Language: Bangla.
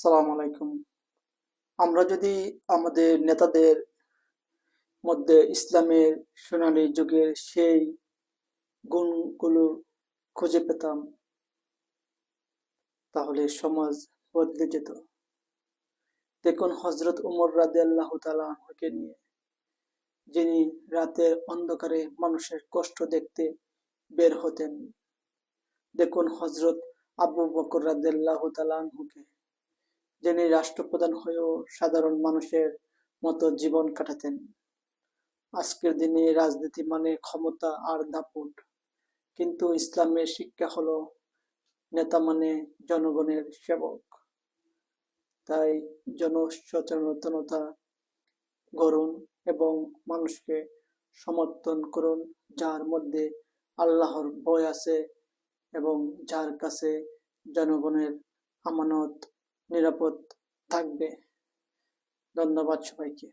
আসসালামু আলাইকুম। আমরা যদি আমাদের নেতাদের মধ্যে ইসলামের সোনালী যুগের সেই গুণগুলো খুঁজে পেতাম, তাহলে সমাজ বদলে যেত। দেখুন হযরত উমর রাদিয়াল্লাহু তাআলা আনহুকে নিয়ে, যিনি রাতের অন্ধকারে মানুষের কষ্ট দেখতে বের হতেন। দেখুন হযরত আবু বকর রাদিয়াল্লাহু তাআলা আনহুকে, যিনি রাষ্ট্রপ্রধান হয়েও সাধারণ মানুষের মতো জীবন কাটাতেন। আজকের দিনে রাজনীতি মানে ক্ষমতা আর দাপট, কিন্তু ইসলামের শিক্ষা হলো নেতা মানে জনগণের সেবক। তাই জনসচেতনতা গড়ুন এবং মানুষকে সমর্থন করুন, যার মধ্যে আল্লাহর ভয় আছে এবং যার কাছে জনগণের আমানত নিরাপদ থাকবে। ধন্যবাদ সবাইকে।